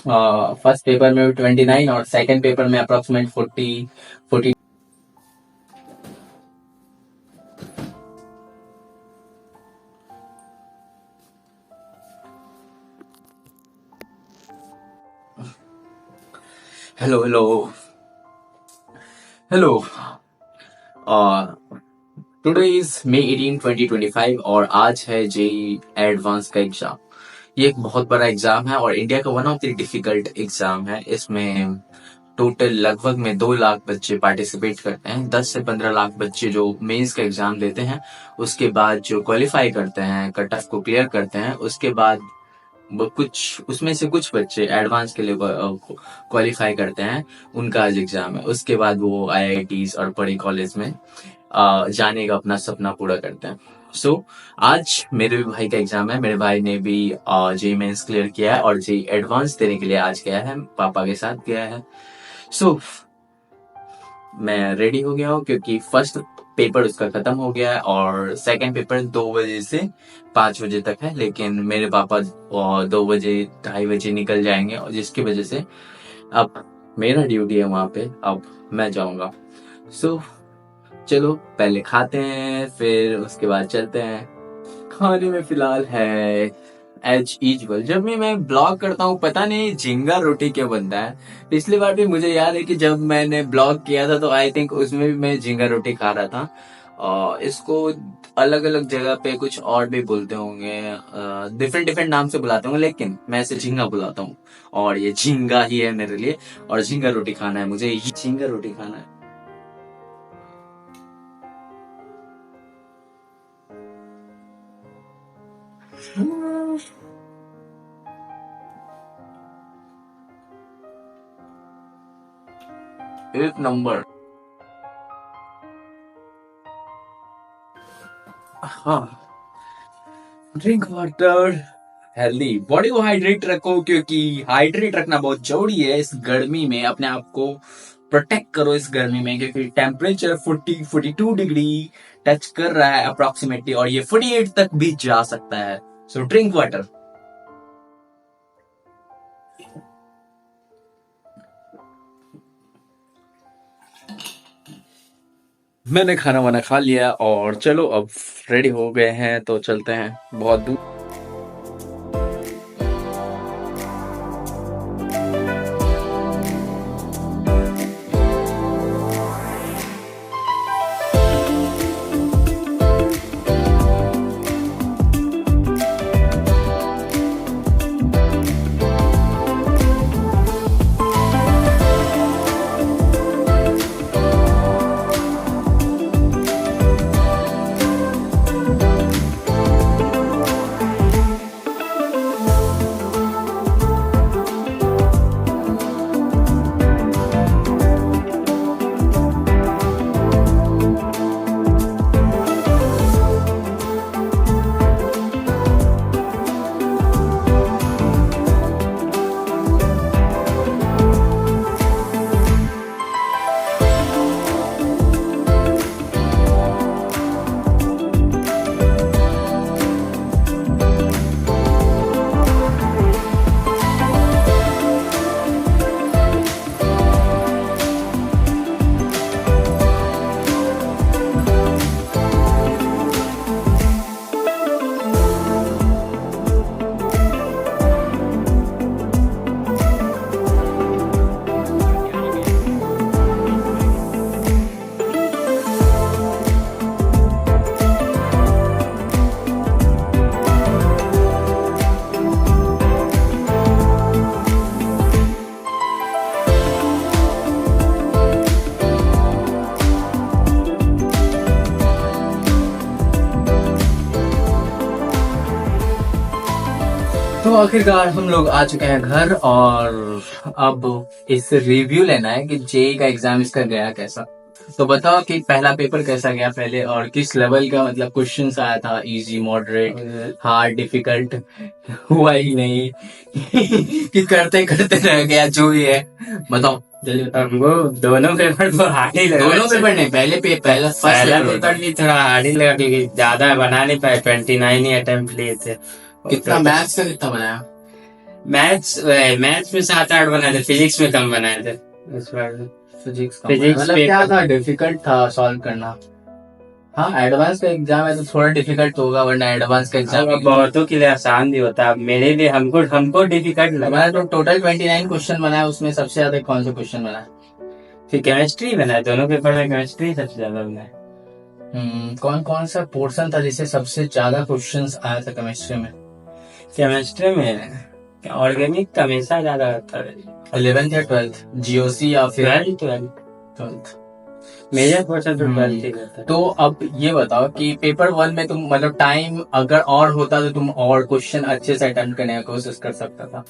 First paper में 29 और second paper में approximate 40। Hello hello hello. Today is May 18, 2025 और आज है जेई एडवांस का एग्जाम। ये एक बहुत बड़ा एग्जाम है और इंडिया का one of the difficult exam है। इसमें टोटल लगभग में 2 लाख बच्चे पार्टिसिपेट करते हैं। 10 से 15 लाख बच्चे जो मेंस का एग्जाम देते हैं, उसके बाद जो क्वालिफाई करते हैं, कट ऑफ को क्लियर करते हैं, उसके बाद कुछ उसमें से कुछ बच्चे एडवांस के लिए क्वालिफाई करते हैं। उनका आज एग्जाम है। उसके बाद वो आईआईटीज और बड़े कॉलेज में जाने का अपना सपना पूरा करते हैं। आज मेरे भी भाई का एग्जाम है। मेरे भाई ने भी जेई मेंस क्लियर किया है और जेई एडवांस देने के लिए आज गया है, पापा के साथ गया है। मैं रेडी हो गया हूँ क्योंकि फर्स्ट पेपर उसका खत्म हो गया है और सेकंड पेपर 2 बजे से 5 बजे तक है। लेकिन मेरे पापा 2 बजे 2:30 बजे निकल जाएंगे और जिसकी वजह से अब मेरा ड्यूटी है वहां पे। अब मैं जाऊंगा। चलो पहले खाते हैं, फिर उसके बाद चलते हैं। खाने में फिलहाल है एज यूजुअल। जब भी मैं ब्लॉग करता हूँ पता नहीं झींगा रोटी क्यों बनता है। पिछली बार भी मुझे याद है कि जब मैंने ब्लॉग किया था तो आई थिंक उसमें भी मैं झींगा रोटी खा रहा था। और इसको अलग अलग जगह पे कुछ और भी बोलते होंगे, डिफरेंट डिफरेंट नाम से बुलाते होंगे, लेकिन मैं इसे झींगा बुलाता हूँ और ये झींगा ही है मेरे लिए। और झींगा रोटी खाना है मुझे, ये झींगा रोटी खाना है। एक नंबर। हाँ, ड्रिंक वाटर, हेल्दी बॉडी को हाइड्रेट रखो क्योंकि हाइड्रेट रखना बहुत जरूरी है इस गर्मी में। अपने आप को प्रोटेक्ट करो इस गर्मी में क्योंकि टेम्परेचर 42 डिग्री टच कर रहा है अप्रोक्सीमेटली और ये 48 तक भी जा सकता है। सो ड्रिंक वाटर। मैंने खाना वाना खा लिया और चलो अब रेडी हो गए हैं तो चलते हैं बहुत दूर। तो आखिरकार हम लोग आ चुके हैं घर और अब इस रिव्यू लेना है कि जेई का एग्जाम इसका गया कैसा। तो बताओ कि पहला पेपर कैसा गया पहले और किस लेवल का मतलब क्वेश्चंस आया था, इजी, मॉडरेट, हार्ड, डिफिकल्ट, हुआ ही नहीं कि करते करते रह गया, जो भी है बताओ जल्दी बताओ। हमको दोनों पेपर तो हार्ड ही लगा। दोनों पेपर नहीं, पहला पहला पेपर भी थोड़ा हार्ड ही लगा क्योंकि ज्यादा बना नहीं पाए, 29 ही अटेम्प्ट लिए थे। कितना मैथ्स का कितना बनाया? मैथ्स में 7-8 बनाए थे, फिजिक्स में कम बनाए थे इस बार। फिजिक्स Physics मतलब पेपर- क्या था, डिफिकल्ट था सॉल्व करना? हाँ, एडवांस का एग्जाम है तो थोड़ा डिफिकल्ट होगा, वरना एडवांस का एग्जाम अब बहुतों के लिए आसान भी होता है, अब मेरे लिए हमको डिफिकल्ट लगा। हमारा तो टोटल 29 क्वेश्चन बना है, उसमें सबसे ज्यादा कौन सा क्वेश्चन बना है? फिर केमिस्ट्री बनाए, दोनों पेपर में केमिस्ट्री सबसे ज्यादा बनाए। कौन कौन सा पोर्शन था जिससे सबसे ज्यादा क्वेश्चंस आया था केमिस्ट्री में? केमिस्ट्री में ऑर्गेनिक का हमेशा ज्यादा होता है। 11th या 12th, जीओसी या फिर 12 12th? मेजर पोर्शन तो 12 ही रहता है। तो अब ये बताओ कि पेपर 1 में तुम मतलब टाइम अगर और होता तो तुम और क्वेश्चन अच्छे से अटेम्प्ट करने की कोशिश कर सकता था।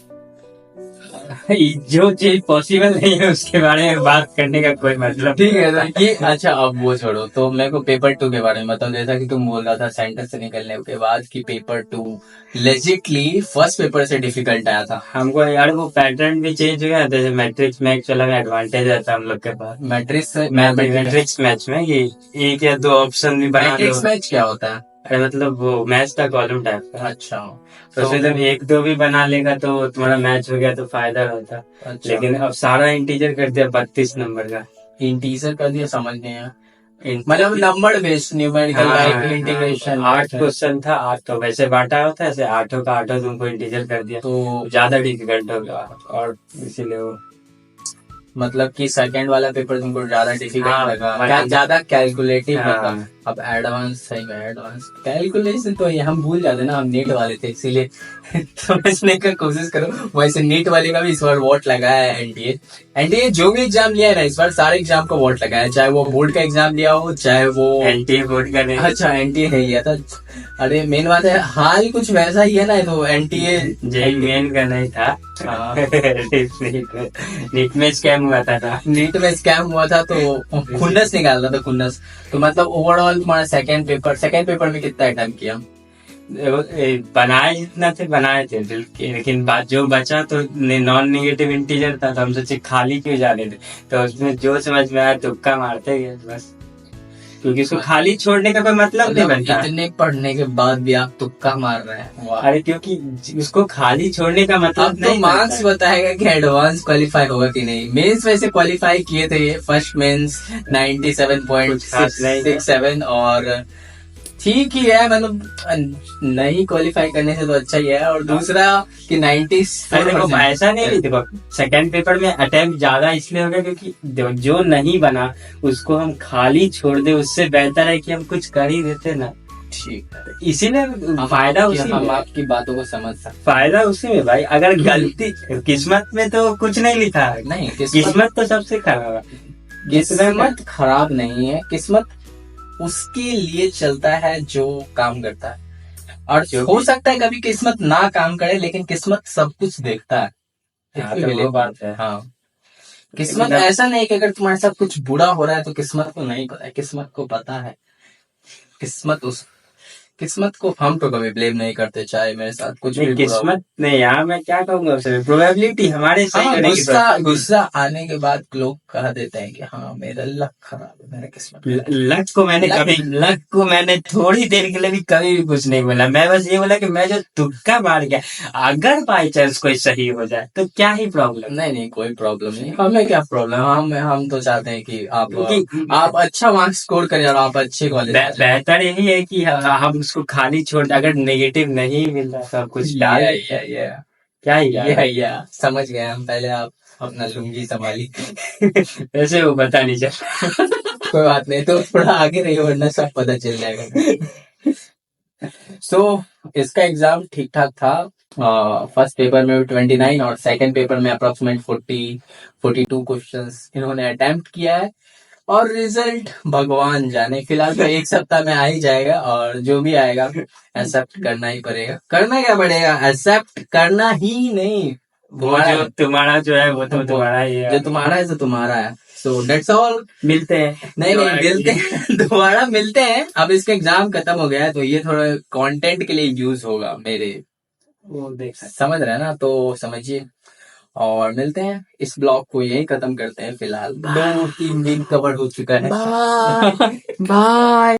जो चीज पॉसिबल नहीं है उसके बारे में बात करने का कोई मतलब ठीक है, तो ये अच्छा, अब वो छोड़ो, तो मेरे को पेपर 2 के बारे में बताओ। जैसा कि तुम बोल रहा था सेंटर से निकलने के बाद कि पेपर 2 लेजिटली फर्स्ट पेपर से डिफिकल्ट आया था। हमको यार वो पैटर्न भी चेंज हो गया, जैसे मैट्रिक्स मैच वाला में एडवांटेज रहता है हम लोग के पास। मैट्रिक्स मैट्रिक्स मैच में ये एक या दो ऑप्शन भी बना लो। मैट्रिक्स मैच क्या होता है? अरे मतलब वो मैच का कॉलम टाइप का। अच्छा, तो उसमें तुम एक दो भी बना लेगा तो तुम्हारा मैच हो गया तो फायदा होता। अच्छा, लेकिन अब सारा इंटीजर कर दिया 32 नंबर का। इंटीजर कर दिया, समझ नहीं आया। मतलब number based numerical like integration. 8 question था, 8 तो वैसे बांटा होता है, ऐसे 8 का 8 तुमको इंटीजर कर दिया तो ज्यादा डिफिकल्ट हो गया और इसीलिए वो मतलब कि सेकंड वाला पेपर तुमको ज्यादा डिफिकल्ट हाँ, लगा, मतलब- क्या ज्यादा कैलकुलेटिव हाँ। लगा? अब एडवांस, सही में एडवांस कैलकुलेशन तो ये हम भूल जाते ना, हम नीट वाले थे इसीलिए समझने का कोशिश करो। वैसे नीट वाले का भी इस बार वोट लगाया है एनटीए जो भी एग्जाम लिया है ना इस बार, सारे एग्जाम का वोट लगाया है, चाहे वो बोर्ड का एग्जाम लिया हो चाहे वो एनटीए बोर्ड का नहीं। अच्छा एनटीए नहीं लिया था। अरे मेन बात है, हाल कुछ वैसा ही है ना, तो एनटीए जेई मेन का नहीं था। हाँ। नीट में स्कैम हुआ था। नीट में स्कैम हुआ था तो खुन्नस निकालना था, खुन्नस। तो मतलब ओवरऑल तुम्हारा सेकंड पेपर में कितना अटेम्प्ट किया? बनाए जितना थे बनाए थे, लेकिन बात जो बचा तो नॉन नेगेटिव इंटीजर था, तो हम सोचे खाली क्यों जाने थे, तो उसमें जो समझ में आया तुक्का मारते गए बस, क्योंकि उसको खाली छोड़ने का कोई मतलब नहीं बनता। इतने पढ़ने के बाद भी आप तुक्का मार रहे हैं, वाह। अरे क्योंकि उसको खाली छोड़ने का मतलब अब तो नहीं मार्क्स बनता। बताएगा कि एडवांस क्वालिफाई होगा कि नहीं। मेंस वैसे क्वालिफाई किए थे, फर्स्ट मेंस कुछ खास नहीं 97.67 और ठीक ही है, मतलब नहीं क्वालिफाई करने से तो अच्छा ही है। और दूसरा कि 94 अरे देखो ऐसा नहीं, देखो सेकंड पेपर में अटेम्प्ट ज्यादा इसलिए हो गया क्योंकि जो नहीं बना उसको हम खाली छोड़ दे, उससे बेहतर है कि हम कुछ कर ही देते ना। ठीक है, इसीलिए फायदा उसी हम में, आपकी बातों को समझ सकते फायदा उसी में भाई। अगर गलती किस्मत में तो कुछ नहीं लिखा है, हैं। नहीं, किस्मत तो सबसे खराब है। किस्मत खराब नहीं है, किस्मत उसके लिए चलता है जो काम करता है। और हो सकता है कभी किस्मत ना काम करे, लेकिन किस्मत सब कुछ देखता है। हाँ, तो वो बात है। हाँ, किस्मत ऐसा नहीं कि अगर तुम्हारे साथ कुछ बुरा हो रहा है तो किस्मत को नहीं पता है, किस्मत को पता है। किस्मत को हम तो कभी ब्लेम नहीं करते, चाहे मेरे साथ कुछ भी बुरा हो। किस्मत नहीं, यहाँ मैं क्या कहूंगा उसमें प्रोबेबिलिटी हमारे सही हाँ, होने की गुस्सा आने के बाद लोग कह देते हैं कि हाँ मेरा लक खराब है, मेरा किस्मत खराब है। लक को मैंने थोड़ी देर के लिए भी कभी भी कुछ नहीं बोला। मैं बस ये बोला कि मैं जो तुक्का मार गया, अगर बाई चांस कोई सही हो जाए तो क्या ही प्रॉब्लम। नहीं, कोई प्रॉब्लम नहीं, हमें क्या प्रॉब्लम, हम तो चाहते हैं कि क्योंकि आप अच्छा मार्क्स स्कोर करें और आप अच्छे कॉलेज। बेहतर यही है कि हम उसको खाली छोड़, अगर नेगेटिव नहीं मिल रहा सब कुछ डाल क्या ही यार। समझ गए हम, पहले आप अपना लुंगी संभाली। वैसे वो पता नहीं चल। कोई बात नहीं, तो थोड़ा आगे रहिए वरना सब पता चल जाएगा। सो इसका एग्जाम ठीक ठाक था। फर्स्ट पेपर में 29 और सेकंड पेपर में अप्रोक्सीमेट 42 क्वेश्चंस इन्होंने अटेम्प्ट किया है। और रिजल्ट भगवान जाने, फिलहाल तो एक सप्ताह में आ ही जाएगा, और जो भी आएगा एक्सेप्ट करना ही पड़ेगा। करना क्या पड़ेगा, एक्सेप्ट करना ही नहीं। तुम्हारा जो है वो तो तुम्हारा ही है, जो तुम्हारा है तो तुम्हारा है। So that's all. मिलते हैं नहीं मिलते हैं, दोबारा मिलते हैं। अब इसका एग्जाम खत्म हो गया है तो ये थोड़ा कंटेंट के लिए यूज होगा मेरे, वो देख समझ रहे हैं ना, तो समझिए। और मिलते हैं, इस ब्लॉग को यही खत्म करते हैं। फिलहाल 2-3 दिन कवर हो चुका है। बाय।